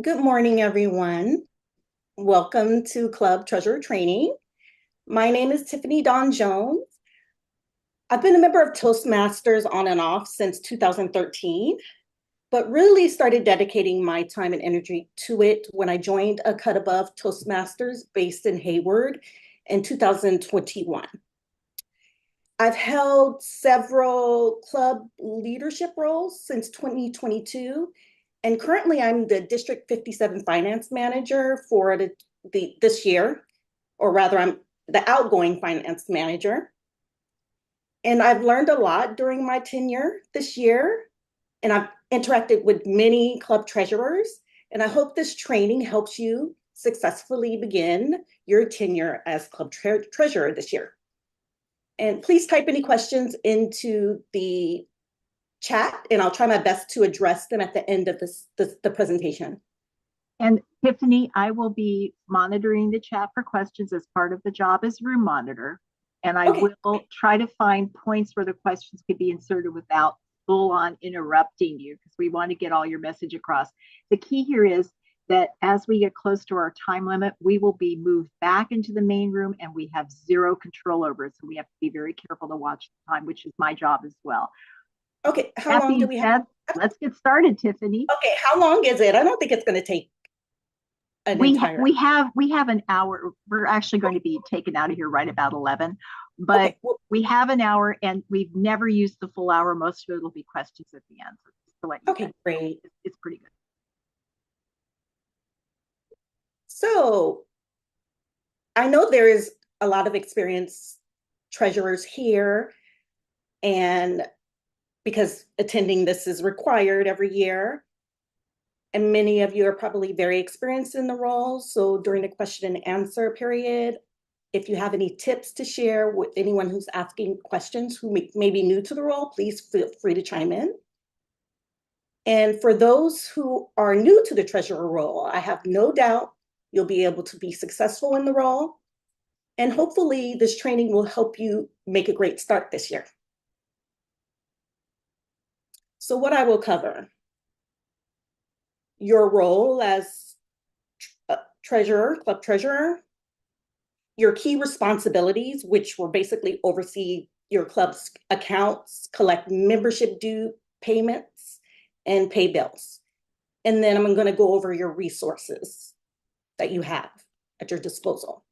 Good morning, everyone. Welcome to Club Treasurer Training. My name is Tiffany Dawn Jones. I've been a member of Toastmasters on and off since 2013, but really started dedicating my time and energy to it when I joined a cut above Toastmasters based in Hayward in 2021. I've held several club leadership roles since 2022, and currently I'm the District 57 Finance Manager for this year, or rather I'm the outgoing Finance Manager. And I've learned a lot during my tenure this year, and I've interacted with many club treasurers, and I hope this training helps you successfully begin your tenure as club treasurer this year. And please type any questions into the chat, and I'll try my best to address them at the end of the presentation. And Tiffany, I will be monitoring the chat for questions as part of the job as room monitor. And I will try to find points where the questions could be inserted without full on interrupting you, because we want to get all your message across. The key here is that as we get close to our time limit, we will be moved back into the main room and we have zero control over it. So we have to be very careful to watch the time, which is my job as well. Okay, how long do we have? Let's get started, Tiffany. Okay, how long is it? I don't think it's going to take we have an hour. We're actually going to be taken out of here right about 11, but we have an hour and we've never used the full hour. Most of it will be questions at the end. Okay, great. It's pretty good. So I know there is a lot of experienced treasurers here, and because attending this is required every year, and many of you are probably very experienced in the role. So during the question and answer period, if you have any tips to share with anyone who's asking questions who may be new to the role, please feel free to chime in. And for those who are new to the treasurer role, I have no doubt you'll be able to be successful in the role. And hopefully this training will help you make a great start this year. So what I will cover: your role as treasurer, club treasurer, your key responsibilities, which will basically oversee your club's accounts, collect membership due payments, and pay bills. And then I'm going to go over your resources that you have at your disposal.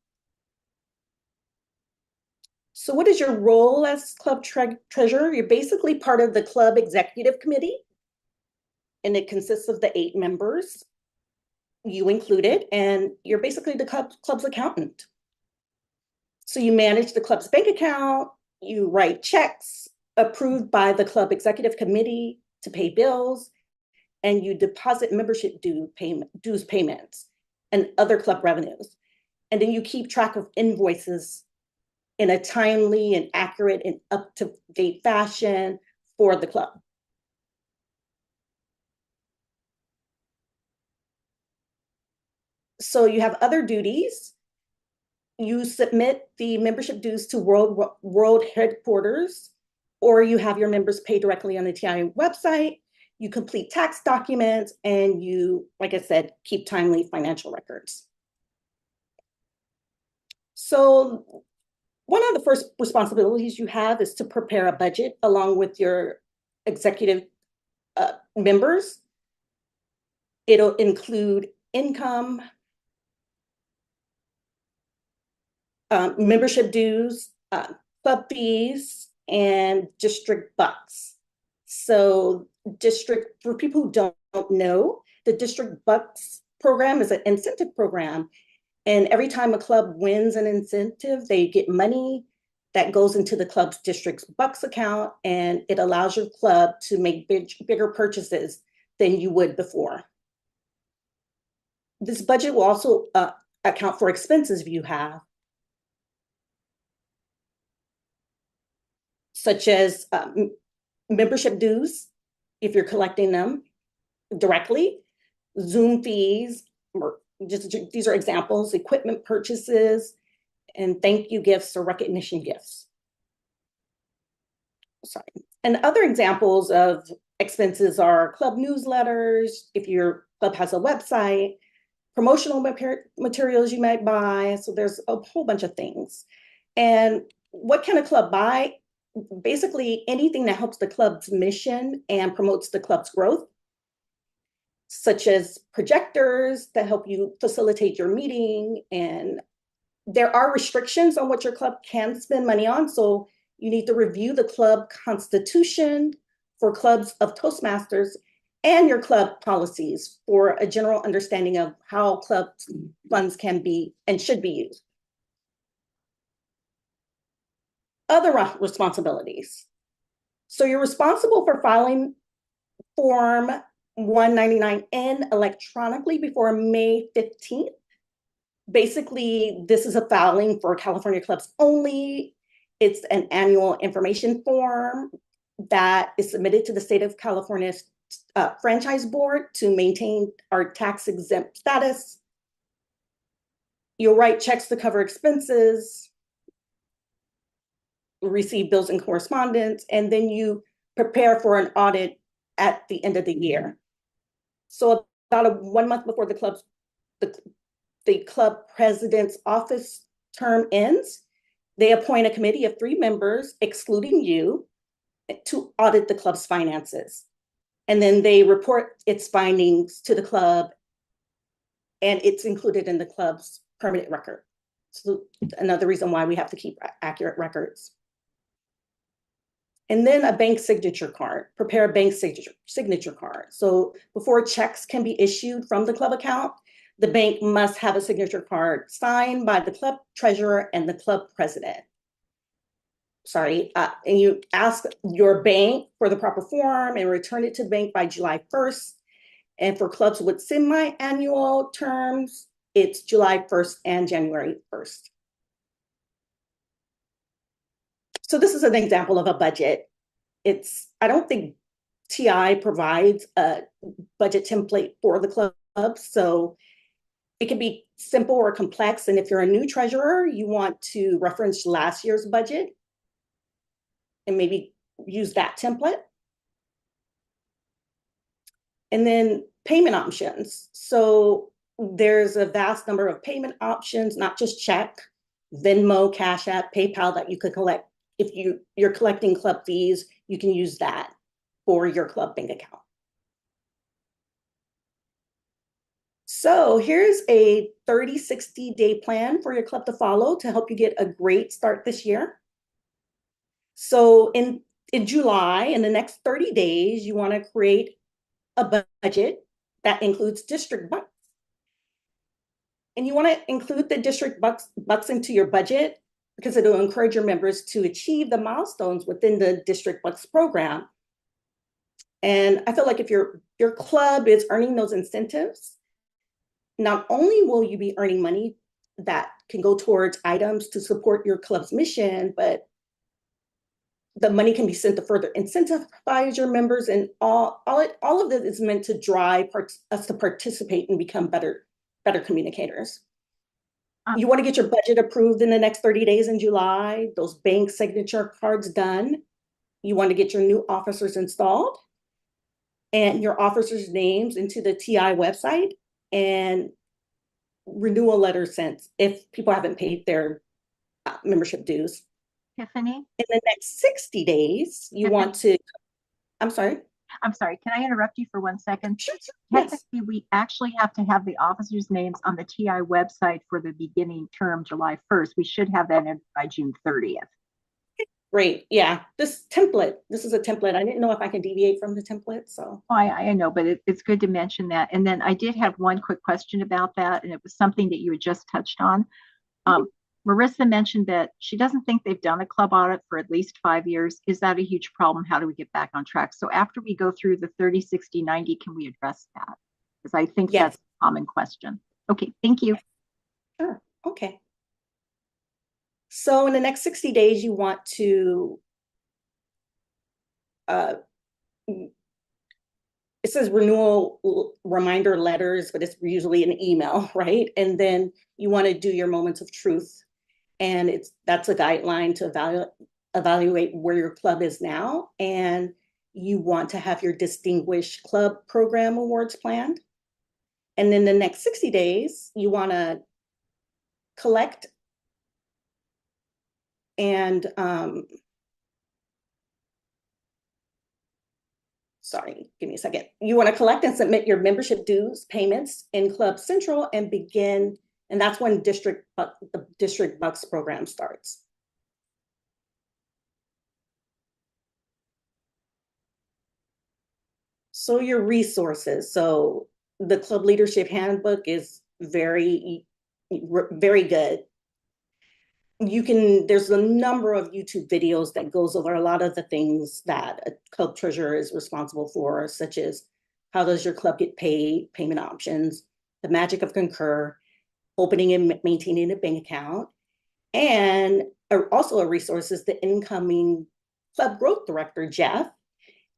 So what is your role as club treasurer? You're basically part of the club executive committee, and it consists of the 8 members, you included, and you're basically the club's accountant. So you manage the club's bank account, you write checks approved by the club executive committee to pay bills, and you deposit membership dues payments and other club revenues. And then you keep track of invoices in a timely and accurate and up-to-date fashion for the club. So you have other duties. You submit the membership dues to world headquarters, or you have your members pay directly on the TIA website. You complete tax documents, and you, like I said, keep timely financial records. So one of the first responsibilities you have is to prepare a budget along with your executive members. It'll include income, membership dues, club fees, and district bucks. So for people who don't know, the district bucks program is an incentive program. And every time a club wins an incentive, they get money that goes into the club's district's bucks account, and it allows your club to make bigger purchases than you would before. This budget will also account for expenses you have, such as membership dues, if you're collecting them directly, Zoom fees, these are examples, equipment purchases, and thank you gifts or recognition gifts. And other examples of expenses are club newsletters, if you're club has a website, promotional materials you might buy. So there's a whole bunch of things. And what can a club buy? Basically anything that helps the club's mission and promotes the club's growth, such as projectors that help you facilitate your meeting. And there are restrictions on what your club can spend money on. So you need to review the club constitution for clubs of Toastmasters and your club policies for a general understanding of how club funds can be and should be used. Other responsibilities. So you're responsible for filing Form 199N electronically before May 15th. Basically, this is a filing for California clubs only. It's an annual information form that is submitted to the state of California's franchise board to maintain our tax exempt status. You'll write checks to cover expenses, receive bills and correspondence, and then you prepare for an audit at the end of the year. So about 1 month before the club president's office term ends, they appoint a committee of 3 members, excluding you, to audit the club's finances. And then they report its findings to the club, and it's included in the club's permanent record. So another reason why we have to keep accurate records. And then a bank signature card, prepare a bank signature card. So before checks can be issued from the club account, the bank must have a signature card signed by the club treasurer and the club president. And you ask your bank for the proper form and return it to the bank by July 1st. And for clubs with semi-annual terms, it's July 1st and January 1st. So this is an example of a budget. I don't think TI provides a budget template for the club, so it can be simple or complex. And if you're a new treasurer, you want to reference last year's budget and maybe use that template. And then payment options. So there's a vast number of payment options, not just check, Venmo, Cash App, PayPal that you could collect. If you're collecting club fees, you can use that for your club bank account. So here's a 30-60 day plan for your club to follow to help you get a great start this year. So in July, in the next 30 days, you want to create a budget that includes district bucks. And you want to include the district bucks into your budget because it'll encourage your members to achieve the milestones within the district bucks program. And I feel like if your club is earning those incentives, not only will you be earning money that can go towards items to support your club's mission, but the money can be sent to further incentivize your members, and all of this is meant to drive us to participate and become better communicators. You want to get your budget approved in the next 30 days in July, those bank signature cards done. You want to get your new officers installed and your officers' names into the TI website, and renewal letters sent if people haven't paid their membership dues. Tiffany? In the next 60 days, you want to, I'm sorry. Can I interrupt you for 1 second? Sure. Technically, Yes. we actually have to have the officers' names on the TI website for the beginning term, July 1st. We should have that in by June 30th. Great. Yeah. This is a template. I didn't know if I can deviate from the template. So I know, but it's good to mention that. And then I did have one quick question about that, and it was something that you had just touched on. Marissa mentioned that she doesn't think they've done a club audit for at least 5 years. Is that a huge problem? How do we get back on track? So after we go through the 30, 60, 90, can we address that? Because I think yes. that's a common question. Okay, thank you. Sure. Okay. So in the next 60 days, you want to, it says renewal reminder letters, but it's usually an email, right? And then you want to do your moments of truth. And that's a guideline to evaluate where your club is now. And you want to have your distinguished club program awards planned. And then the next 60 days, you want to collect and sorry, give me a second. You want to collect and submit your membership dues payments in Club Central and begin, and that's when the District Bucks program starts. So your resources. So the Club Leadership Handbook is very, very good. There's a number of YouTube videos that goes over a lot of the things that a club treasurer is responsible for, such as how does your club get paid, payment options, the magic of Concur, opening and maintaining a bank account, and also a resource is the incoming club growth director, Jeff.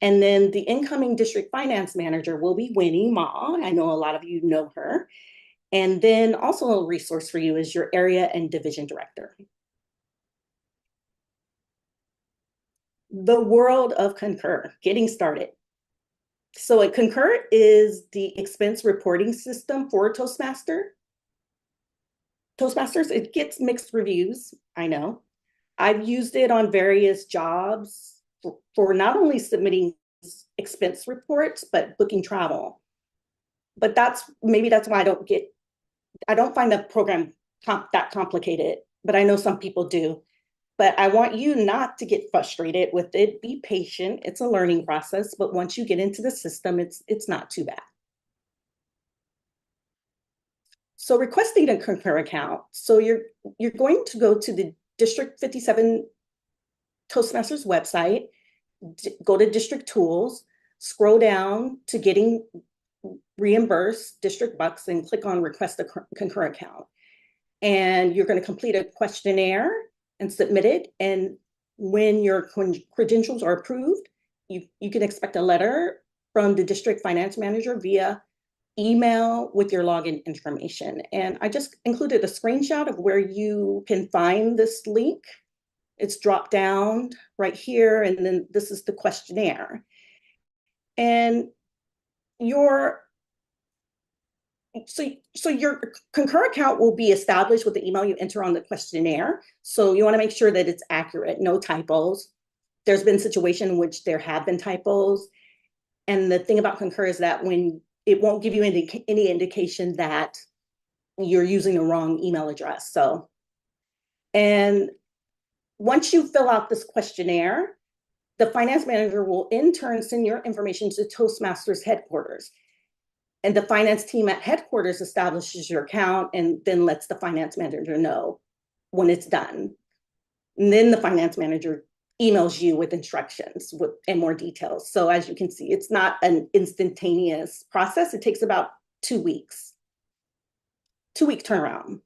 And then the incoming district finance manager will be Winnie Ma. I know a lot of you know her. And then also a resource for you is your area and division director. The world of Concur, getting started. So Concur is the expense reporting system for Toastmasters. It gets mixed reviews, I know. I've used it on various jobs for not only submitting expense reports, but booking travel. But maybe that's why I don't find the program that complicated, but I know some people do. But I want you not to get frustrated with it. Be patient. It's a learning process, but once you get into the system, it's not too bad. So requesting a Concur account. So you're going to go to the District 57 Toastmasters website, go to District Tools, scroll down to getting reimbursed District Bucks and click on Request a Concur account. And you're going to complete a questionnaire and submit it. And when your credentials are approved, you can expect a letter from the district finance manager via email with your login information. And I just included a screenshot of where you can find this link. It's dropped down right here, and then this is the questionnaire. And so your Concur account will be established with the email you enter on the questionnaire. So you want to make sure that it's accurate, no typos. There's been situations in which there have been typos. And the thing about Concur is that when it won't give you any indication that you're using the wrong email address. And once you fill out this questionnaire, the finance manager will in turn send your information to Toastmasters headquarters. And the finance team at headquarters establishes your account and then lets the finance manager know when it's done. And then the finance manager emails you with instructions and more details. So as you can see, it's not an instantaneous process. It takes about 2 weeks. 2-week turnaround.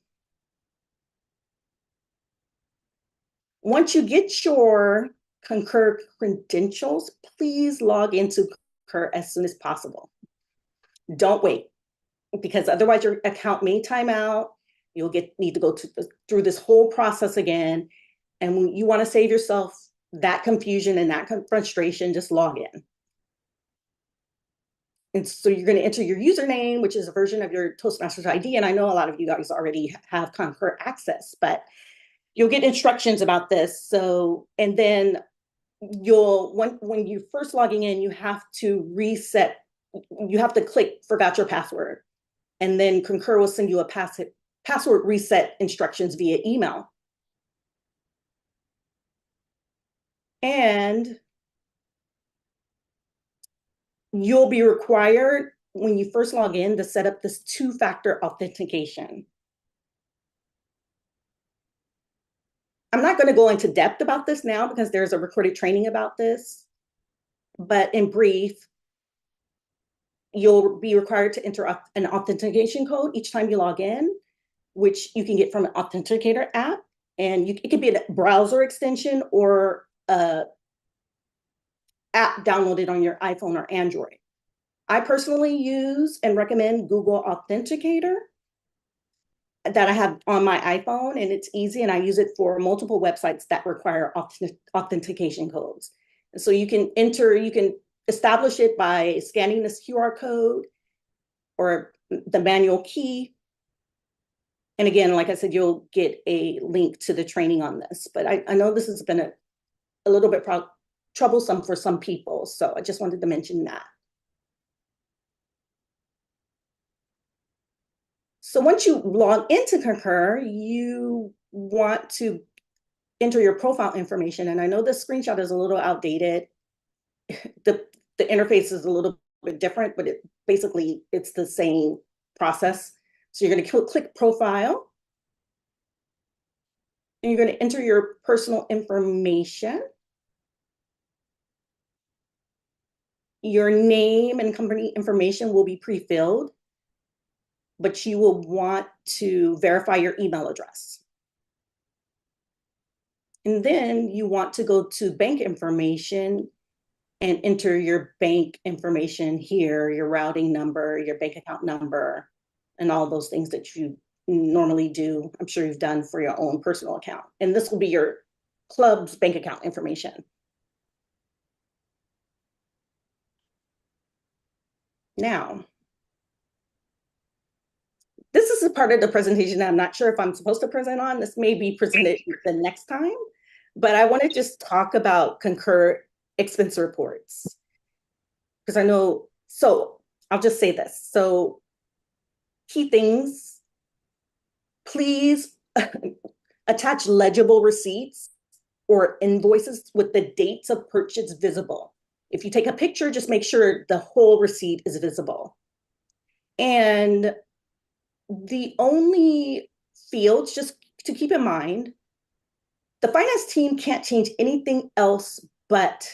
Once you get your Concur credentials, please log into Concur as soon as possible. Don't wait, because otherwise your account may time out. You'll need to go through this whole process again. And when you want to save yourself that confusion and that frustration, just log in. And so you're going to enter your username, which is a version of your Toastmasters ID. And I know a lot of you guys already have Concur access, but you'll get instructions about this. So, and then when you first logging in, you have to click forgot your password. And then Concur will send you a password reset instructions via email. And you'll be required when you first log in to set up this 2-factor authentication. I'm not going to go into depth about this now because there's a recorded training about this, but in brief, you'll be required to enter an authentication code each time you log in, which you can get from an authenticator app. And it could be a browser extension or an app downloaded on your iPhone or Android. I personally use and recommend Google Authenticator that I have on my iPhone, and it's easy, and I use it for multiple websites that require authentication codes. And so you can establish it by scanning this QR code or the manual key. And again, like I said, you'll get a link to the training on this, but I know this has been a little bit troublesome for some people. So I just wanted to mention that. So once you log into Concur, you want to enter your profile information. And I know this screenshot is a little outdated. The interface is a little bit different, but basically it's the same process. So you're going to click profile. And you're going to enter your personal information. Your name and company information will be pre-filled, but you will want to verify your email address. And then you want to go to bank information and enter your bank information here, your routing number, your bank account number, and all those things that you normally do. I'm sure you've done for your own personal account. And this will be your club's bank account information. Now, this is a part of the presentation that I'm not sure if I'm supposed to present on. This may be presented the next time, but I want to just talk about Concur expense reports. Because I know, so I'll just say this. So key things, please attach legible receipts or invoices with the dates of purchase visible. If you take a picture, just make sure the whole receipt is visible. And the only fields, just to keep in mind, the finance team can't change anything else but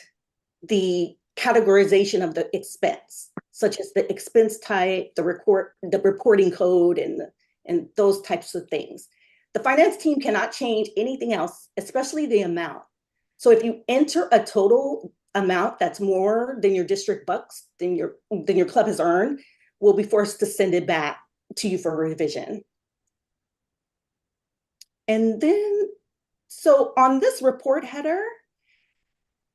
the categorization of the expense, such as the expense type, the reporting code, and those types of things. The finance team cannot change anything else, especially the amount. So if you enter a total amount that's more than your district bucks, than your club has earned, we'll be forced to send it back to you for revision. And then, so on this report header,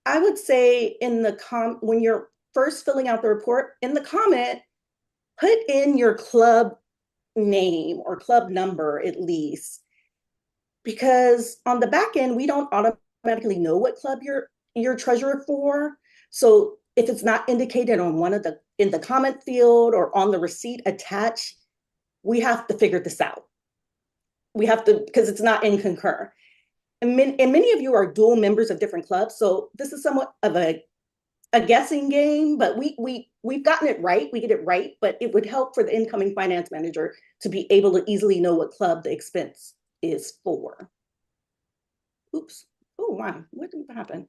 I would say in the when you're first filling out the report, in the comment, put in your club name or club number at least, because on the back end, we don't automatically know what club you're treasurer for. So if it's not indicated on in the comment field or on the receipt attached, we have to figure this out. We have to, because it's not in Concur. And many of you are dual members of different clubs. So this is somewhat of a guessing game, but we've gotten it right. We get it right, but it would help for the incoming finance manager to be able to easily know what club the expense is for. Oops. Oh, wow. What happened?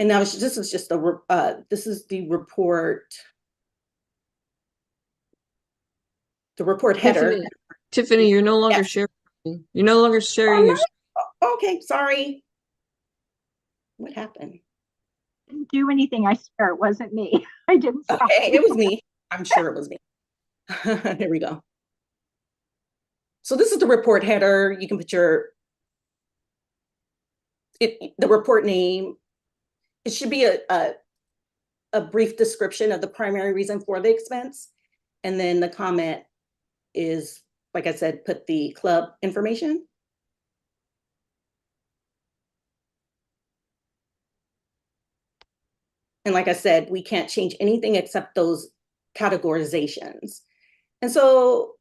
And now this is just this is the report. The report header. Tiffany, you're no longer sharing. You're no longer sharing your. Okay, sorry. What happened? Didn't do anything. I swear it wasn't me. I didn't. Okay, it was me. I'm sure it was me. Here we go. So this is the report header. You can put the report name. It should be a brief description of the primary reason for the expense. And then the comment is, like I said, put the club information. And like I said, we can't change anything except those categorizations. And so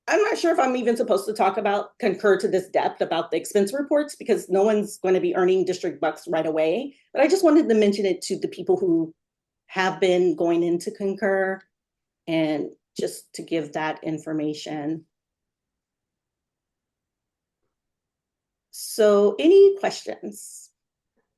I'm not sure if I'm even supposed to talk about Concur to this depth about the expense reports, because no one's going to be earning district bucks right away. But I just wanted to mention it to the people who have been going into Concur, and just to give that information. So any questions?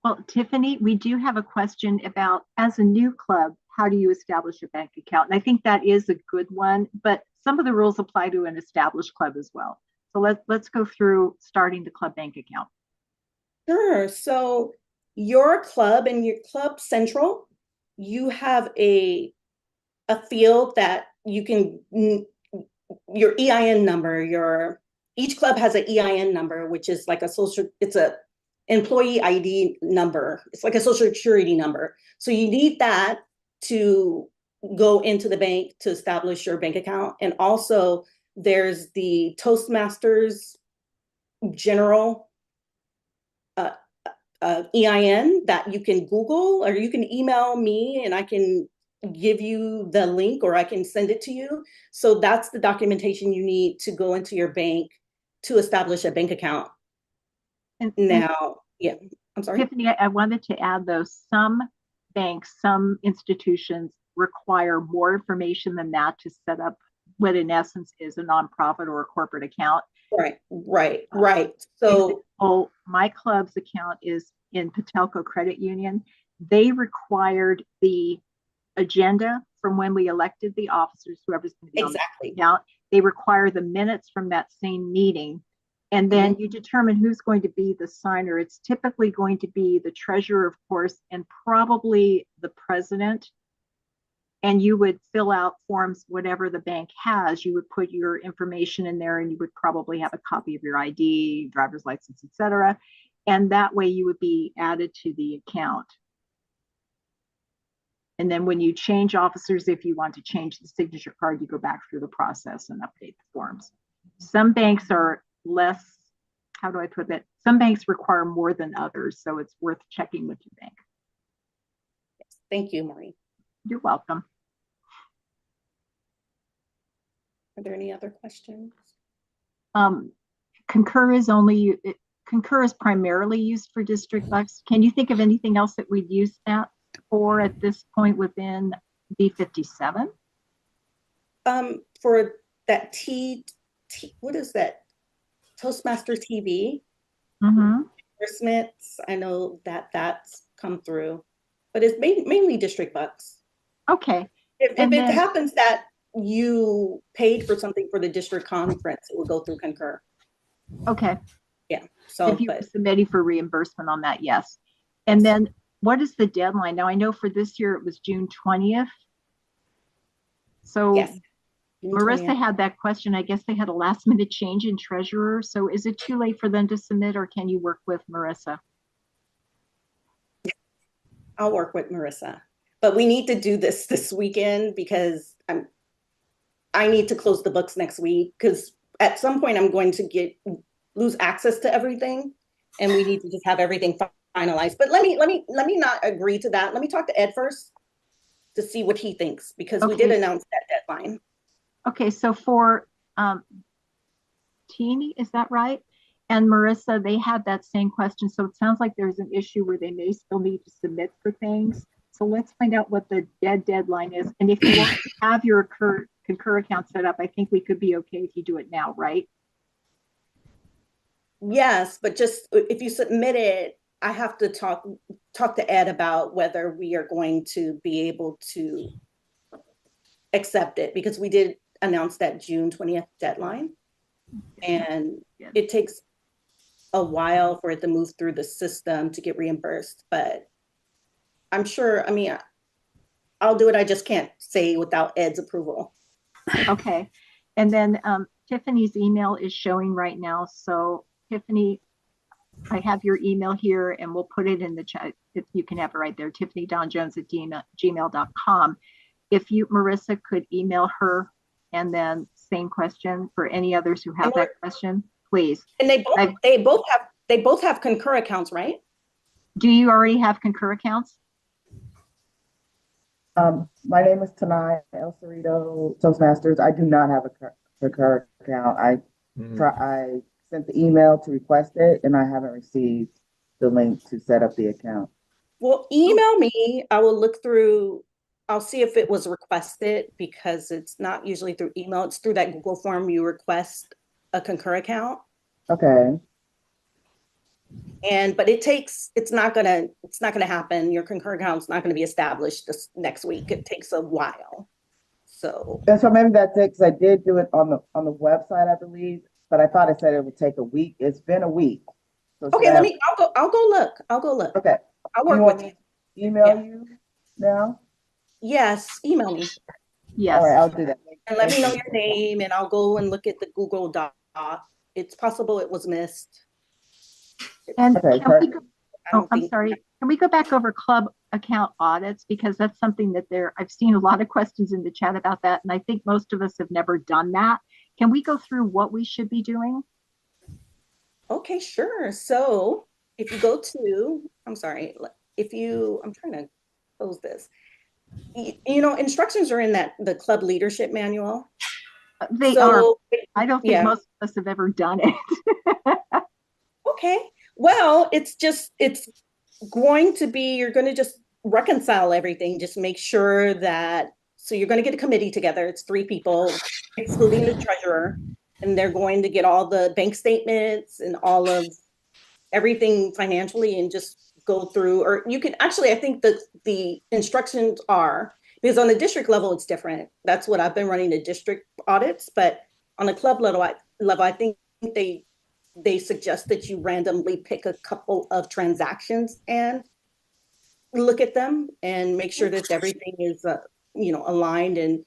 Well, Tiffany, we do have a question about, as a new club, how do you establish a bank account? And I think that is a good one, but some of the rules apply to an established club as well. So let's go through starting the club bank account. Sure. So your club and your club central, you have a field that you can, your EIN number, each club has an EIN number, which is like it's a employee ID number. It's like a social security number. So you need that to go into the bank to establish your bank account. And also there's the Toastmasters general EIN that you can Google, or you can email me and I can give you the link, or I can send it to you. So that's the documentation you need to go into your bank to establish a bank account. Now, yeah, I'm sorry. Tiffany, I wanted to add though, some banks, some institutions require more information than that to set up what in essence is a nonprofit or a corporate account. Right. So my club's account is in Patelco Credit Union. They required the agenda from when we elected the officers, whoever's going to be on the account. They require the minutes from that same meeting. And then you determine who's going to be the signer. It's typically going to be the treasurer, of course, and probably the president. And you would fill out forms, whatever the bank has. You would put your information in there, and you would probably have a copy of your ID, driver's license, etc. And that way you would be added to the account. And then when you change officers, if you want to change the signature card, you go back through the process and update the forms. Some banks are less, how do I put that? Some banks require more than others, so it's worth checking with your bank. Yes, thank you, Maureen. You're welcome. Are there any other questions? Concur is primarily used for district bucks. Can you think of anything else that we'd use that for at this point within B57? For that what is that? Toastmaster TV. Disbursements. I know that that's come through, but it's mainly district bucks. Okay. If it happens that you paid for something for the district conference, it will go through Concur. Okay. Yeah. So if you're submitting for reimbursement on that, yes. And then what is the deadline? Now I know for this year it was June 20th. So yes. Marissa had that question. I guess they had a last minute change in treasurer. So is it too late for them to submit, or can you work with Marissa? I'll work with Marissa, but we need to do this weekend because I need to close the books next week, because at some point I'm going to lose access to everything, and we need to just have everything finalized. But let me not agree to that. Let me talk to Ed first to see what he thinks, because we did announce that deadline. Okay, so for Teeny, is that right? And Marissa, they had that same question. So it sounds like there's an issue where they may still need to submit for things. So let's find out what the deadline is. And if you want to have your Concur account set up, I think we could be okay if you do it now, right? Yes, but just if you submit it, I have to talk to Ed about whether we are going to be able to accept it, because we did announce that June 20th deadline, and it takes a while for it to move through the system to get reimbursed. But I'm sure, I mean, I'll do it. I just can't say without Ed's approval. Okay. And then Tiffany's email is showing right now. So Tiffany, I have your email here, and we'll put it in the chat. If you can have it right there, tiffanydownjones@gmail.com. If you, Marissa, could email her, and then same question for any others who have that question, please. And they both have Concur accounts, right? Do you already have Concur accounts? My name is Tanai El Cerrito, Toastmasters. I do not have a Concur account. I sent the email to request it, and I haven't received the link to set up the account. Well, email me. I will look through. I'll see if it was requested, because it's not usually through email. It's through that Google form. You request a Concur account. Okay. But it's not gonna happen. Your Concur account's not gonna be established this next week. It takes a while. So maybe that takes. I did do it on the website, I believe, but I thought it said it would take a week. It's been a week. So okay, I'll go look. Okay. I'll work with you. Email you now? Yes, email me. Yes. All right, I'll do that. And let me know your name, and I'll go and look at the Google Doc. It's possible it was missed. And okay, I don't I'm think. sorry. Can we go back over club account audits? Because that's something that I've seen a lot of questions in the chat about that. And I think most of us have never done that. Can we go through what we should be doing? Okay, sure. So if you go to, I'm sorry, I'm trying to close this. Instructions are in the club leadership manual. They So, are. I don't think yeah. most of us have ever done it. Okay. Well, it's going to be, you're going to just reconcile everything, just make sure that, so you're going to get a committee together. It's 3 people, excluding the treasurer, and they're going to get all the bank statements and all of everything financially and just go through, or you can actually, I think the instructions are, because on the district level, it's different. That's what I've been running, the district audits, but on the club level, I think they suggest that you randomly pick a couple of transactions and look at them and make sure that everything is, aligned, and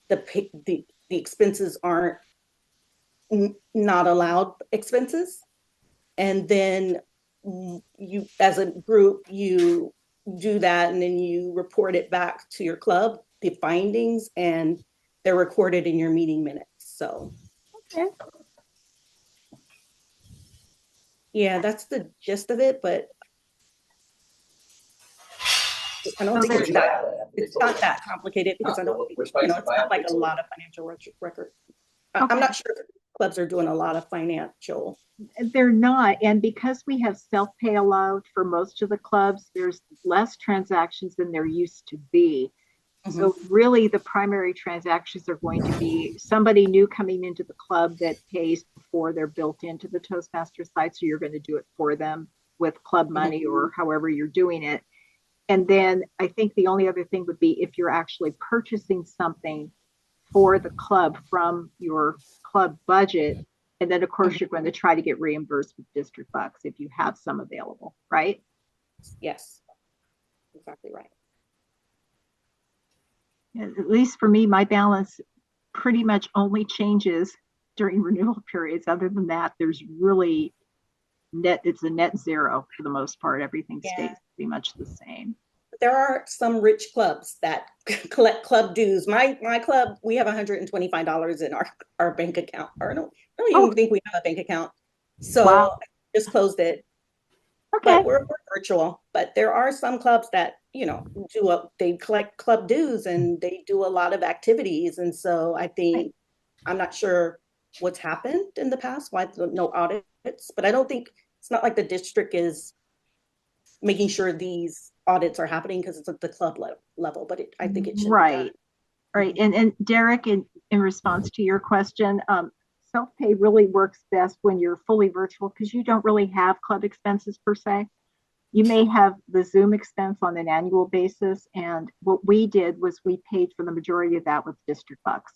the expenses aren't not allowed expenses. And then you, as a group, you do that, and then you report it back to your club, the findings, and they're recorded in your meeting minutes. So, Okay. yeah, that's the gist of it, but I don't think it's not that complicated, because I don't think, it's not like a lot of financial record. I'm not sure clubs are doing a lot of financial. They're not. And because we have self-pay allowed for most of the clubs, there's less transactions than there used to be. Mm-hmm. So really the primary transactions are going to be somebody new coming into the club that pays before they're built into the Toastmasters site. So you're going to do it for them with club money, mm-hmm. or however you're doing it. And then I think the only other thing would be if you're actually purchasing something for the club from your club budget. And then, of course, you're going to try to get reimbursed with district bucks if you have some available, right? Yes, exactly right. And at least for me, my balance pretty much only changes during renewal periods. Other than that, there's really it's a net zero for the most part. Everything stays pretty much the same. There are some rich clubs that collect club dues. My club, we have $125 in our bank account. Or I don't even think we have a bank account. So I just closed it. Okay. But we're virtual. But there are some clubs that, they collect club dues and they do a lot of activities. And so I think, I'm not sure what's happened in the past, why no audits, but I don't think, it's not like the district is making sure these audits are happening because it's at the club level, but I think it should be done. Right. And Derek, in response to your question, self-pay really works best when you're fully virtual because you don't really have club expenses per se. You may have the Zoom expense on an annual basis, and what we did was we paid for the majority of that with district bucks.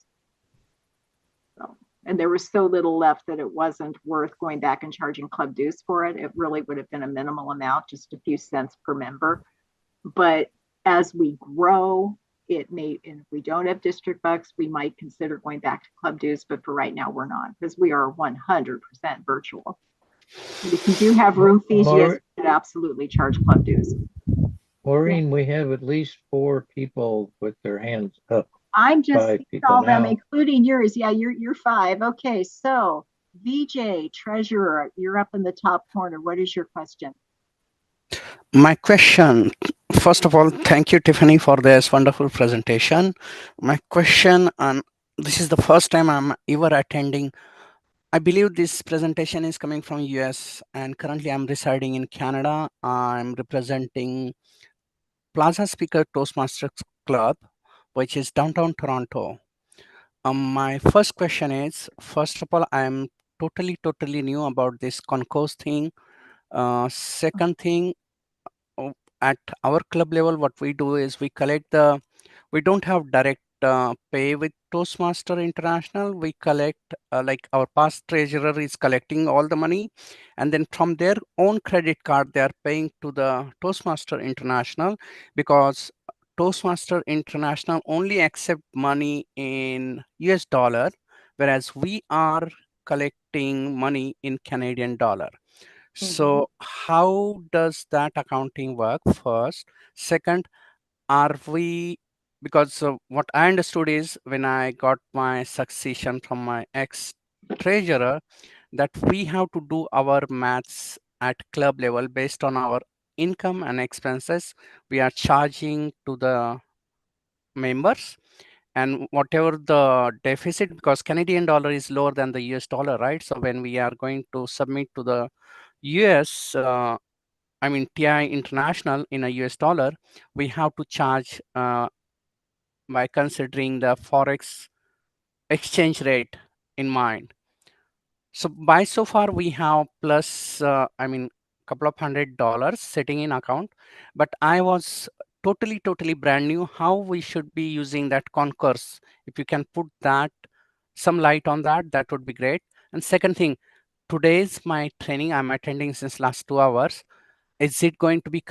So, and there was so little left that it wasn't worth going back and charging club dues for it. It really would have been a minimal amount, just a few cents per member. But as we grow, it may, and if we don't have district bucks, we might consider going back to club dues. But for right now, we're not, because we are 100% virtual. And if you do have room fees, yes, you should absolutely charge club dues. Maureen, we have at least 4 people with their hands up. I'm just seeing all them, including yours. Yeah, you're 5. Okay, so VJ, treasurer, you're up in the top corner. What is your question? My question, first of all, thank you, Tiffany, for this wonderful presentation. My question, and this is the first time I'm ever attending. I believe this presentation is coming from US, and currently I'm residing in Canada. I'm representing Plaza Speaker Toastmasters Club, which is downtown Toronto. My first question is, first of all, I'm totally new about this Concur thing. Second thing, at our club level, what we do is we don't have direct pay with Toastmaster International. We collect, like our past treasurer is collecting all the money, and then from their own credit card, they are paying to the Toastmaster International, because Toastmaster International only accept money in US dollar, whereas we are collecting money in Canadian dollar. So how does that accounting work first? Second, are we, because what I understood is when I got my succession from my ex treasurer, that we have to do our maths at club level based on our income and expenses we are charging to the members, and whatever the deficit, because Canadian dollar is lower than the US dollar, right? So when we are going to submit to the US, I mean TI International in a US dollar, we have to charge by considering the forex exchange rate in mind. So by so far we have plus, I mean, couple of $100 sitting in account, but I was totally brand new. How we should be using that Concurs? If you can put that some light on that, that would be great. And second thing, today's my training I'm attending since last 2 hours. Is it going to be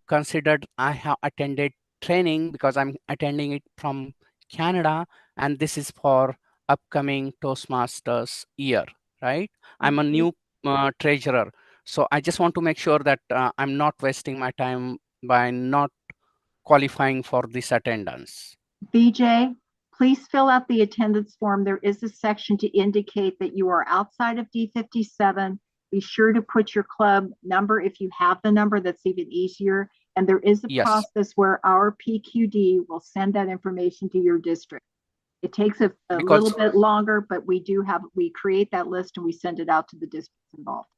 considered I have attended training because I'm attending it from Canada, and this is for upcoming Toastmasters year, right? I'm a new treasurer, so I just want to make sure that I'm not wasting my time by not qualifying for this attendance. BJ, please fill out the attendance form. There is a section to indicate that you are outside of D57. Be sure to put your club number if you have the number, that's even easier. And there is a Yes. process where our PQD will send that information to your district. It takes a little bit longer, but we create that list and we send it out to the districts involved.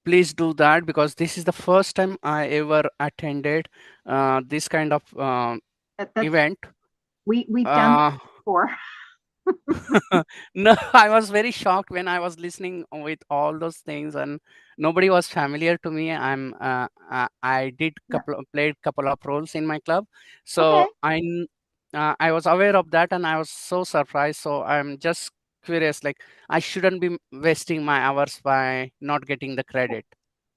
Please do that, because this is the first time I ever attended this kind of event. We've done that before. No, I was very shocked when I was listening with all those things, and nobody was familiar to me. I did played couple of roles in my club, so Okay. I was aware of that, and I was so surprised. So I'm just curious, like I shouldn't be wasting my hours by not getting the credit.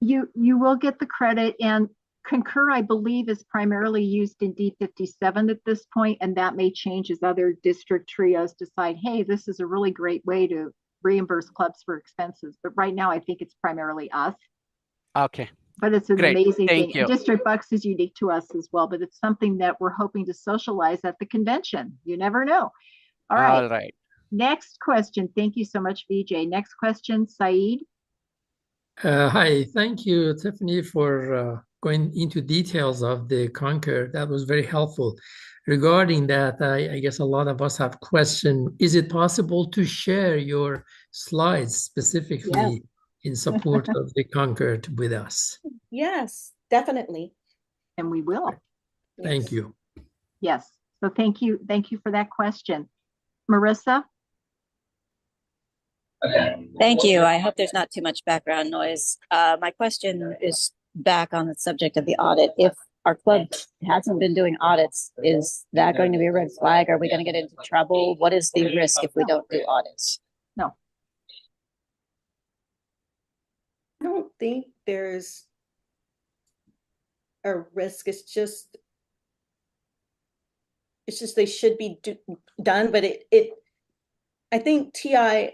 You will get the credit, and Concur, I believe, is primarily used in D57 at this point, and that may change as other district trios decide, hey, this is a really great way to reimburse clubs for expenses. But right now, I think it's primarily us. Okay. But it's an amazing Thank thing. you. District Bucks is unique to us as well, but it's something that we're hoping to socialize at the convention. You never know. All right. All right. Next question. Thank you so much, VJ. Next question, Saeed. Hi, thank you, Tiffany, for going into details of the Concur. That was very helpful. Regarding that, I guess a lot of us have questioned, is it possible to share your slides specifically in support of the Concur with us? Yes, definitely. And we will. Thank you. Yes. So thank you. Thank you for that question. Marissa? Thank you. I hope there's not too much background noise. My question is back on the subject of the audit. If our club hasn't been doing audits, is that going to be a red flag? Are we going to get into trouble? What is the risk if we don't do audits? No. I don't think there's a risk. It's just they should be done, but I think TI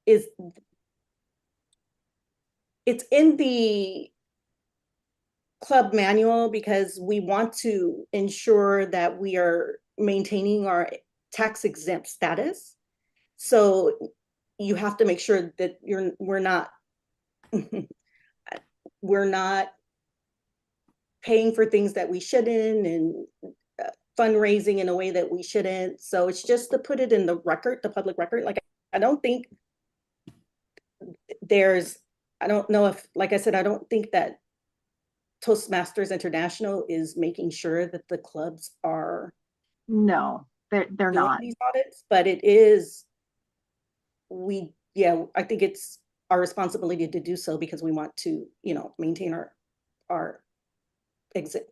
is, it's in the club manual because we want to ensure that we are maintaining our tax exempt status. So you have to make sure that we're not paying for things that we shouldn't, and fundraising in a way that we shouldn't. So it's just to put it in the record, the public record. Like, I don't think I don't know if, like I said, I don't think that Toastmasters International is making sure that the clubs are. No, they're not. These audits, but it is, I think it's our responsibility to do so because we want to, maintain our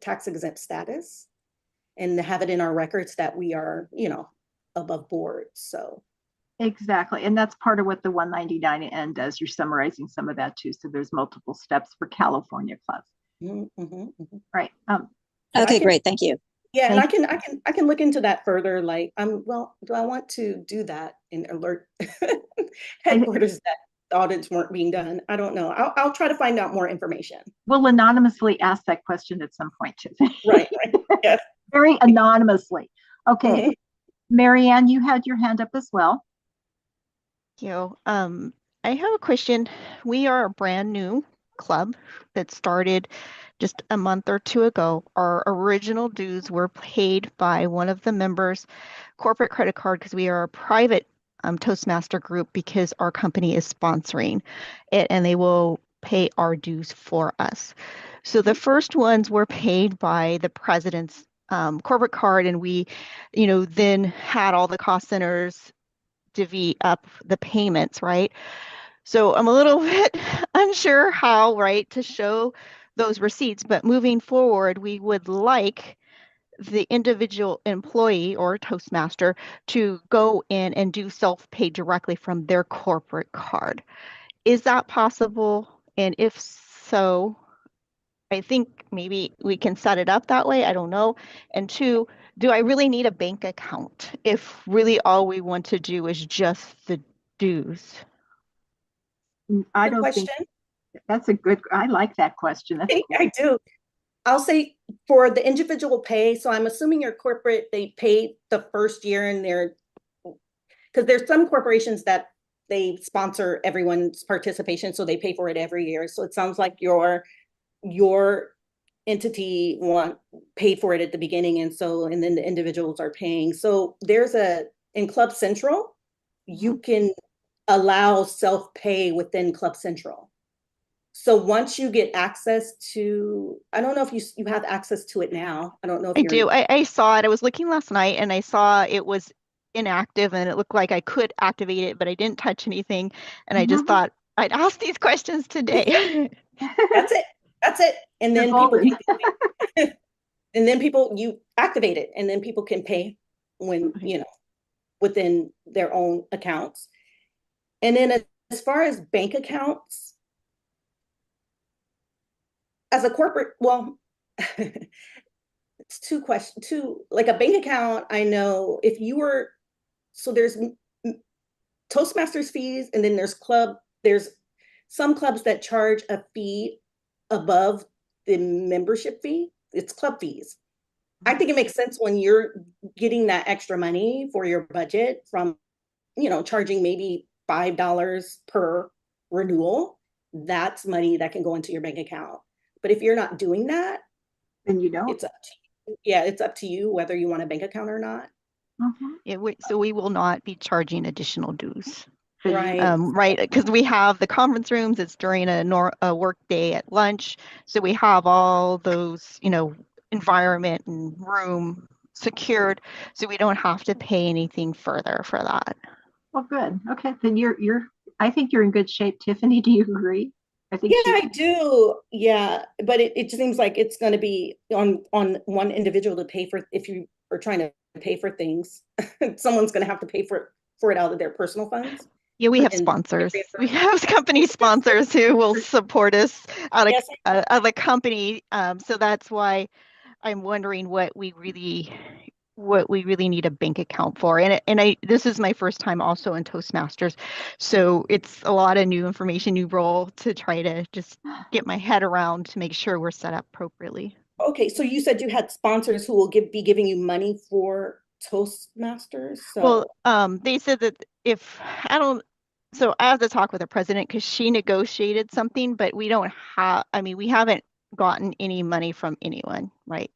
tax exempt status and have it in our records that we are, above board. So. Exactly. And that's part of what the 199N does. You're summarizing some of that too. So there's multiple steps for California clubs. Right. Okay, great. Thank you. Yeah, and I can look into that further. Like, do I want to do that and alert headquarters that audits weren't being done. I don't know. I'll try to find out more information. We'll anonymously ask that question at some point, Tiffany. Right. Yes. Very anonymously. Okay. Mhm. Marianne, you had your hand up as well. Thank you. I have a question. We are a brand new club that started just a month or two ago. Our original dues were paid by one of the members' corporate credit card because we are a private Toastmaster group because our company is sponsoring it and they will pay our dues for us. So the first ones were paid by the president's corporate card, and we, then had all the cost centers divvy up the payments, right? So I'm a little bit unsure how, right, to show those receipts, but moving forward, we would like the individual employee or Toastmaster to go in and do self-pay directly from their corporate card. Is that possible? And if so, I think maybe we can set it up that way. I don't know. And two, do I really need a bank account if really all we want to do is just the dues? I Good don't question. think that's a good, I like that question. That's cool. I do. I'll say for the individual pay, so I'm assuming your corporate, they pay the first year and because there's some corporations that they sponsor everyone's participation, so they pay for it every year. So it sounds like your entity paid for it at the beginning, and then the individuals are paying. So in Club Central, you can allow self-pay within Club Central. So once you get access to, I don't know if you have access to it now. I don't know if I do. I saw it. I was looking last night and I saw it was inactive and it looked like I could activate it, but I didn't touch anything. And I just thought I'd ask these questions today. That's it. And then you activate it, and then people can pay when, within their own accounts. And then as far as bank accounts, as a corporate, well, it's two questions. Like a bank account, I know if you were, so there's Toastmasters fees, and then there's some clubs that charge a fee above the membership fee. It's club fees. I think it makes sense when you're getting that extra money for your budget from, charging maybe $5 per renewal. That's money that can go into your bank account. But if you're not doing that, then you don't. It's up to you. Yeah, it's up to you whether you want a bank account or not. Yeah, so we will not be charging additional dues. Right. Right, because we have the conference rooms. It's during a work day at lunch, so we have all those, environment and room secured, so we don't have to pay anything further for that. Well, good. Okay, then I think you're in good shape. Tiffany, do you agree? I do. Yeah, but it seems like it's going to be on one individual to pay for, if you are trying to pay for things. Someone's going to have to pay for it out of their personal funds. Yeah, we have sponsors. We have company sponsors who will support us out of the company. So that's why I'm wondering what we really need a bank account for. And this is my first time also in Toastmasters. So it's a lot of new information, new role to try to just get my head around to make sure we're set up appropriately. Okay, so you said you had sponsors who will be giving you money for Toastmasters? Well, they said that so I have to talk with the president because she negotiated something, but we haven't gotten any money from anyone, right?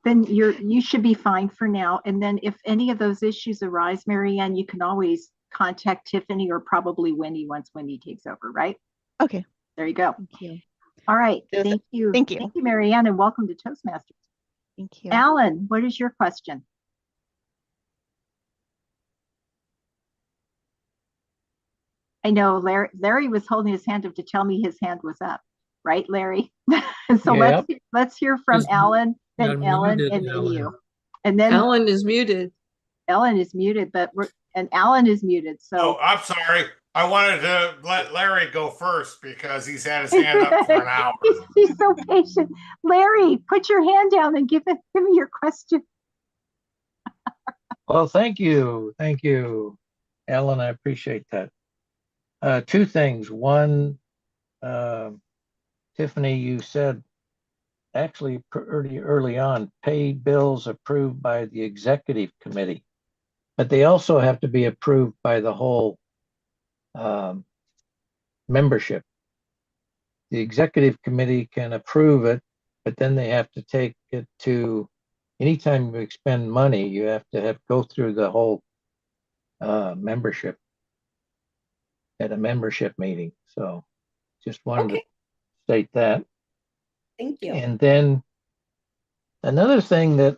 Then you should be fine for now. And then if any of those issues arise, Marianne, you can always contact Tiffany or probably Wendy once Wendy takes over, right? Okay. There you go. Thank you. All right. Thank you. Thank you. Thank you, Marianne, and welcome to Toastmasters. Thank you. Alan, what is your question? I know Larry was holding his hand up to tell me his hand was up, right, Larry? So Yep. let's hear from Alan, then Ellen, and then you. And then Alan is muted. Ellen is muted, and Alan is muted. So Oh, I'm sorry. I wanted to let Larry go first because he's had his hand up for an hour. He's so patient. Larry, put your hand down and give me your question. Well, thank you. Thank you, Ellen. I appreciate that. Two things. One, Tiffany, you said actually pretty early on, pay bills approved by the executive committee, but they also have to be approved by the whole membership. The executive committee can approve it, but then they have to take it to, anytime you expend money, you have to go through the whole membership at a membership meeting. So just wanted to state that. Thank you. And then another thing that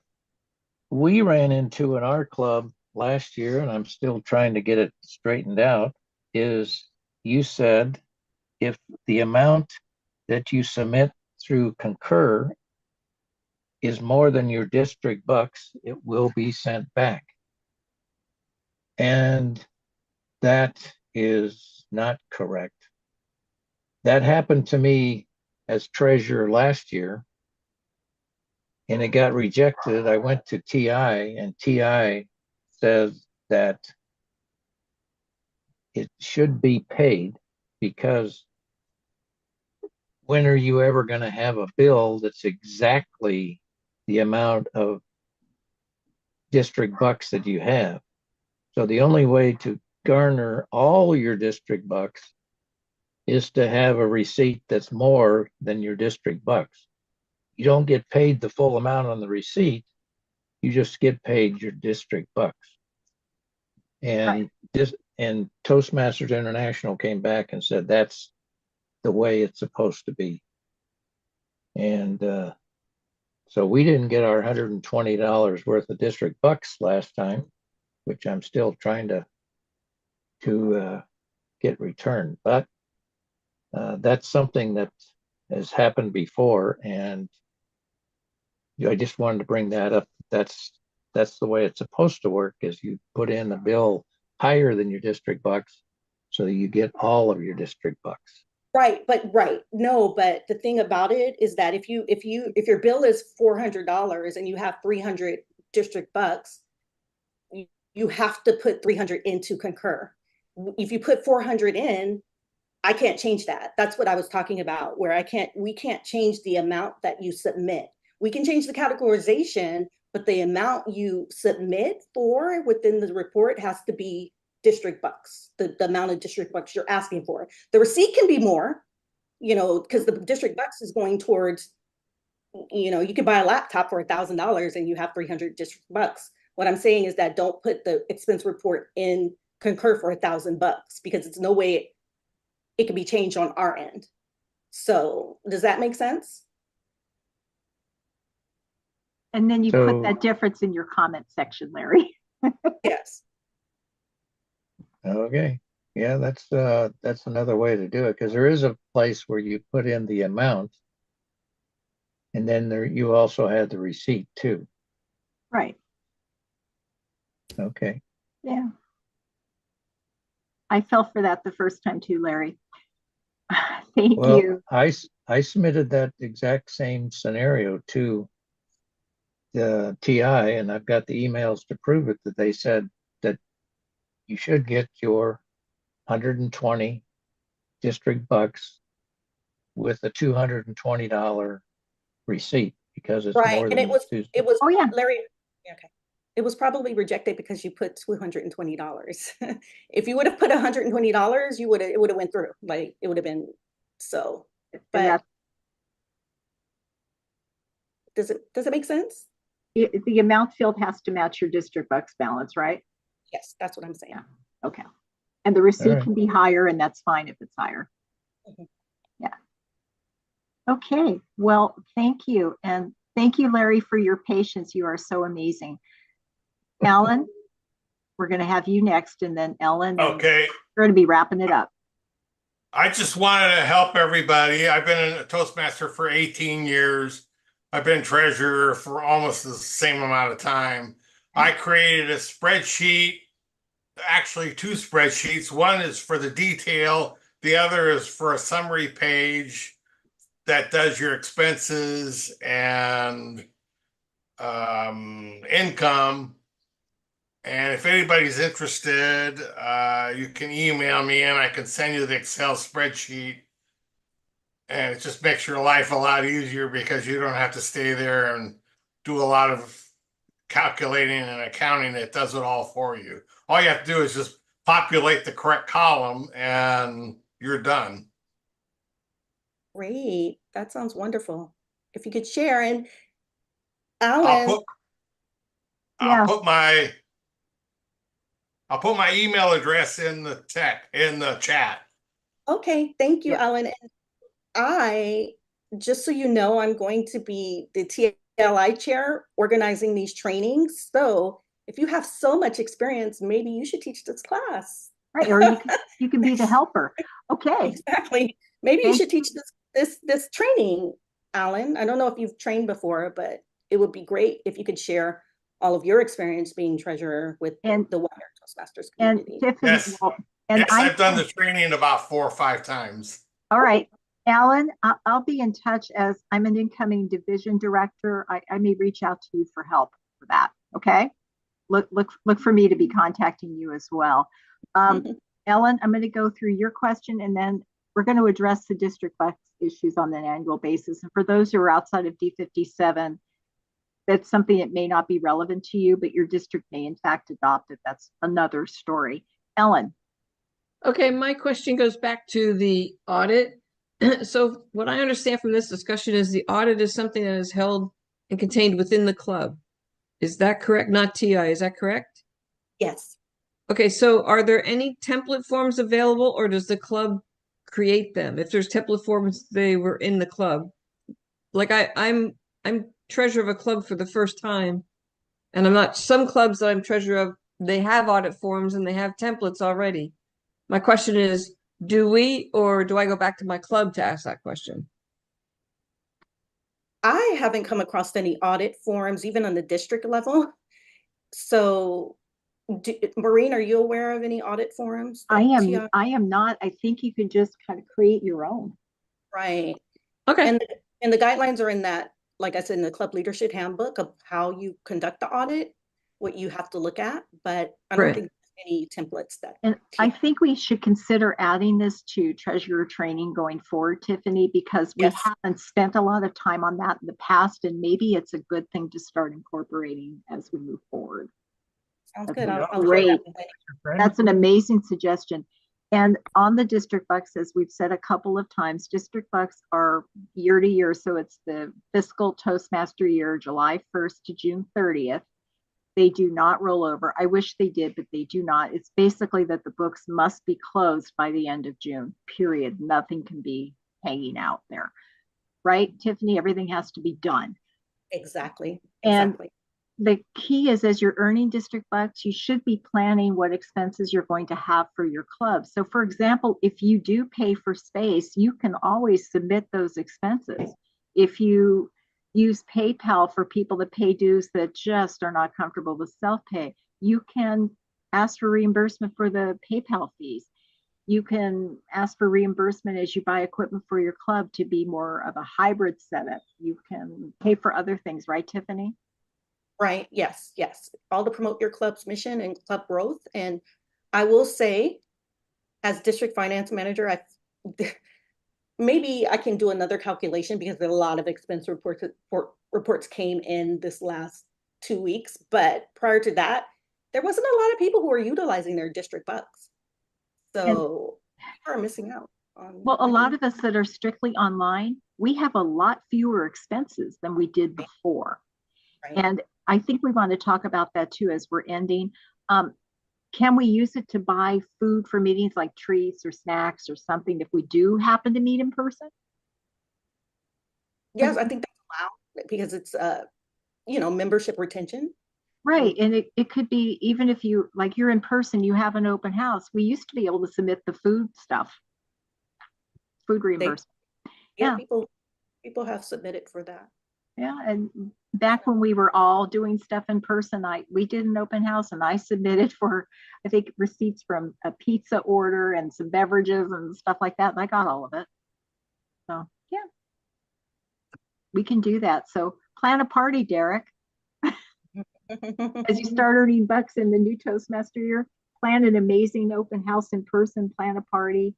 we ran into in our club last year, and I'm still trying to get it straightened out, is you said if the amount that you submit through Concur is more than your district bucks, it will be sent back. And that is not correct. That happened to me as treasurer last year, and it got rejected. I went to TI, and TI says that it should be paid, because when are you ever going to have a bill that's exactly the amount of district bucks that you have? So the only way to garner all your district bucks is to have a receipt that's more than your district bucks. You don't get paid the full amount on the receipt. You just get paid your district bucks. And and Toastmasters International came back and said that's the way it's supposed to be. And so we didn't get our $120 worth of district bucks last time, which I'm still trying to get returned. But that's something that has happened before, and I just wanted to bring that up. That's the way it's supposed to work, is you put in a bill higher than your district bucks so you get all of your district bucks. Right. No, but the thing about it is that if your bill is $400 and you have 300 district bucks, you have to put 300 into Concur. If you put 400 in, I can't change that. That's what I was talking about, where we can't change the amount that you submit. We can change the categorization, but the amount you submit for within the report has to be district bucks, the amount of district bucks you're asking for. The receipt can be more, because the district bucks is going towards, you could buy a laptop for $1,000 and you have 300 district bucks. What I'm saying is that don't put the expense report in Concur for $1,000, because it's no way it can be changed on our end. So does that make sense? And then you put that difference in your comment section, Larry. Yes. Okay. Yeah, that's another way to do it, because there is a place where you put in the amount, and then you also had the receipt too. Right. Okay. Yeah. I fell for that the first time too, Larry. Thank you. I submitted that exact same scenario to the TI, and I've got the emails to prove it, that they said that you should get your 120 district bucks with a $220 receipt, because it's more than it was oh yeah, Larry. Okay. It was probably rejected because you put $220. If you would have put $120, it would have went through. Like, it would have been so. But does it make sense? The amount field has to match your district bucks balance, right? Yes, that's what I'm saying. Yeah. Okay. And the receipt can be higher, and that's fine if it's higher. Mm-hmm. Yeah. Okay. Well, thank you. And thank you, Larry, for your patience. You are so amazing. Alan, we're going to have you next, and then Ellen. Okay. We're going to be wrapping it up. I just wanted to help everybody. I've been a Toastmaster for 18 years. I've been treasurer for almost the same amount of time. I created a spreadsheet, actually two spreadsheets. One is for the detail. The other is for a summary page that does your expenses and income. And if anybody's interested, you can email me and I can send you the Excel spreadsheet. And it just makes your life a lot easier because you don't have to stay there and do a lot of calculating and accounting. It does it all for you. All you have to do is just populate the correct column and you're done. Great. That sounds wonderful. If you could share, and I'll Alan, put Yeah. I'll put my email address in the chat. okay, thank you, Yeah. Alan. And I, just so you know, I'm going to be the TLI chair organizing these trainings. So if you have so much experience, maybe you should teach this class. Right. Or you can be the helper. Okay. Exactly. Maybe you Thank should teach this training, Alan. I don't know if you've trained before, but it would be great if you could share all of your experience being treasurer with And- the wider Toastmasters And community. Tiffany, Yes. well, and Yes, I've done the training about 4 or 5 times. all right, Alan, I'll be in touch as I'm an incoming division director. I may reach out to you for help for that. Okay. Look for me to be contacting you as well. Ellen, I'm going to go through your question and then we're going to address the district bus issues on an annual basis. And for those who are outside of D57, that's something that may not be relevant to you, but your district may in fact adopt it. That's another story. Ellen. Okay, my question goes back to the audit. So what I understand from this discussion is the audit is something that is held and contained within the club. Is that correct? Not TI, is that correct? Yes. Okay, so are there any template forms available or does the club create them? If there's template forms, they were in the club. Like I'm treasurer of a club for the first time, and I'm not, some clubs that I'm treasurer of, they have audit forms and they have templates already. My question is, do we, or do I go back to my club to ask that question? I haven't come across any audit forms, even on the district level. So, Maureen, are you aware of any audit forms? I am not. I think you can just kind of create your own. Right. Okay. And the guidelines are in that, like I said, in the club leadership handbook of how you conduct the audit, what you have to look at, but I don't Right. think there's any templates that. And I think we should consider adding this to treasurer training going forward, Tiffany, because we Yes. haven't spent a lot of time on that in the past, and maybe it's a good thing to start incorporating as we move forward. Sounds That's good. I'll great. that. That's an amazing suggestion. And on the district bucks, as we've said a couple of times, district bucks are year to year. So it's the fiscal Toastmaster year, July 1st to June 30th. They do not roll over. I wish they did, but they do not. It's basically that the books must be closed by the end of June, period. Nothing can be hanging out there. Right, Tiffany? Everything has to be done. Exactly. And the key is, as you're earning district bucks, you should be planning what expenses you're going to have for your club. So for example, if you do pay for space, you can always submit those expenses. If you use PayPal for people that pay dues that just are not comfortable with self-pay, you can ask for reimbursement for the PayPal fees. You can ask for reimbursement as you buy equipment for your club to be more of a hybrid setup. You can pay for other things, right, Tiffany? Right. Yes. Yes. All to promote your club's mission and club growth. And I will say, as district finance manager, maybe I can do another calculation because a lot of expense reports came in this last 2 weeks. But prior to that, there wasn't a lot of people who were utilizing their district bucks. So people are missing out on. Well, a lot of us that are strictly online, we have a lot fewer expenses than we did before. Right. And I think we want to talk about that too as we're ending. Can we use it to buy food for meetings like treats or snacks or something if we do happen to meet in person? Yes, I think that's allowed because it's membership retention. Right. And it could be, even if you, like, you're in person, you have an open house. We used to be able to submit the food stuff, food reimbursement. Yeah. People have submitted for that. Yeah, and back when we were all doing stuff in person, we did an open house and I submitted for, I think, receipts from a pizza order and some beverages and stuff like that. And I got all of it. So yeah, we can do that. So plan a party, Derek. As you start earning bucks in the new Toastmaster year, plan an amazing open house in person, plan a party,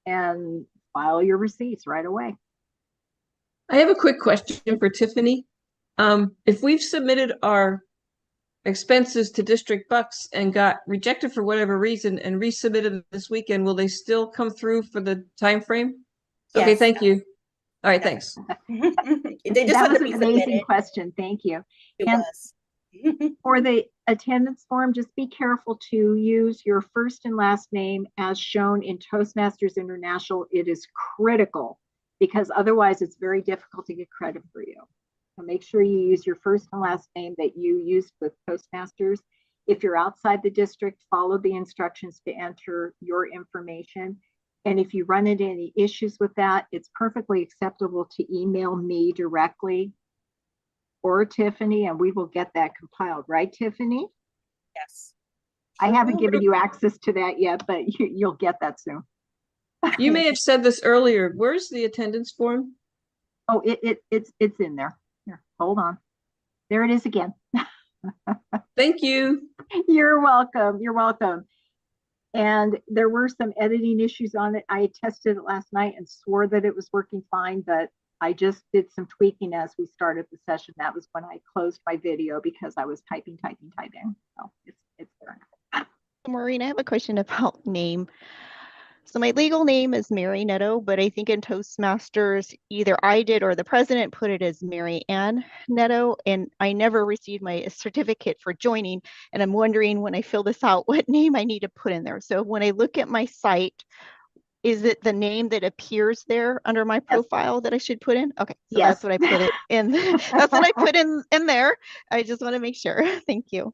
and file your receipts right away. I have a quick question for Tiffany. If we've submitted our expenses to District Bucks and got rejected for whatever reason and resubmitted this weekend, will they still come through for the time frame? Okay, Yes. thank you. All right, thanks. They just That had was to an be amazing submitted. question. Thank you. It And was. for the attendance form, just be careful to use your first and last name as shown in Toastmasters International. It is critical because otherwise it's very difficult to get credit for you. So make sure you use your first and last name that you used with Toastmasters. If you're outside the district, follow the instructions to enter your information. And if you run into any issues with that, it's perfectly acceptable to email me directly or Tiffany, and we will get that compiled. Right, Tiffany? Yes. I haven't given you access to that yet, but you'll get that soon. You may have said this earlier. Where's the attendance form? Oh, it's in there. Here, hold on. There it is again. Thank you. You're welcome. You're welcome. And there were some editing issues on it. I tested it last night and swore that it was working fine, but I just did some tweaking as we started the session. That was when I closed my video because I was typing. So it's there. Maureen, I have a question about name. So my legal name is Mary Netto, but I think in Toastmasters, either I did or the president put it as Mary Ann Netto, and I never received my certificate for joining. And I'm wondering when I fill this out, what name I need to put in there. So when I look at my site, is it the name that appears there under my profile that I should put in? Okay, so Yes. that's what I put it in. That's what I put in there. I just want to make sure. Thank you.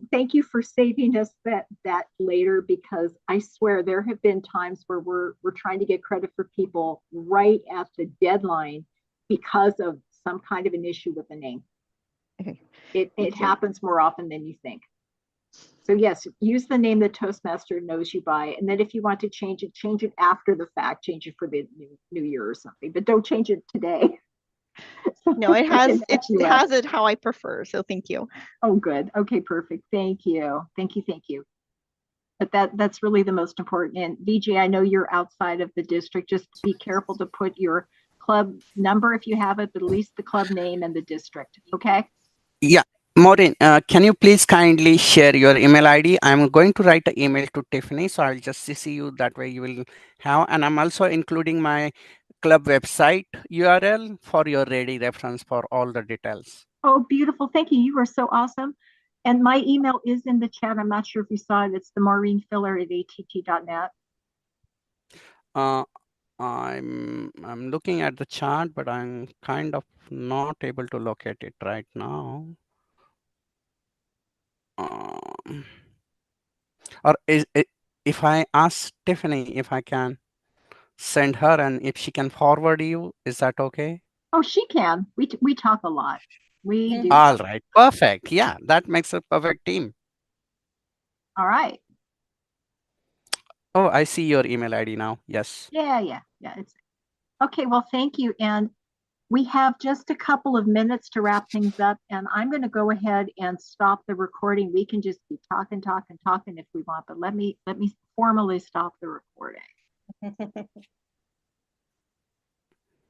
Thank you for saving us that later, because I swear there have been times where we're trying to get credit for people right at the deadline because of some kind of an issue with the name. Okay. It happens more often than you think. So yes, use the name that Toastmaster knows you by, and then if you want to change it after the fact. Change it for the new year or something, but don't change it today. No, it has it how I prefer. So thank you. Oh, good. Okay, perfect. Thank you. But that's really the most important. And VJ, I know you're outside of the district. Just be careful to put your club number if you have it, but at least the club name and the district. Okay. Yeah. Maureen, can you please kindly share your email ID? I'm going to write an email to Tiffany, so I'll just CC you. That way you will have, and I'm also including my club website URL for your ready reference for all the details. Oh, beautiful. Thank you. You are so awesome. And my email is in the chat. I'm not sure if you saw it. It's the Maureen Filler at att.net. I'm looking at the chart, but I'm kind of not able to locate it right now. Or is it, if I ask Tiffany if I can send her and if she can forward you, is that okay? Oh, she can. We talk a lot. We do. All right, perfect. Yeah, that makes a perfect team. All right. Oh, I see your email ID now. Yes. Yeah. It's okay. Well, thank you. And we have just a couple of minutes to wrap things up, and I'm going to go ahead and stop the recording. We can just be talking if we want, but let me formally stop the recording.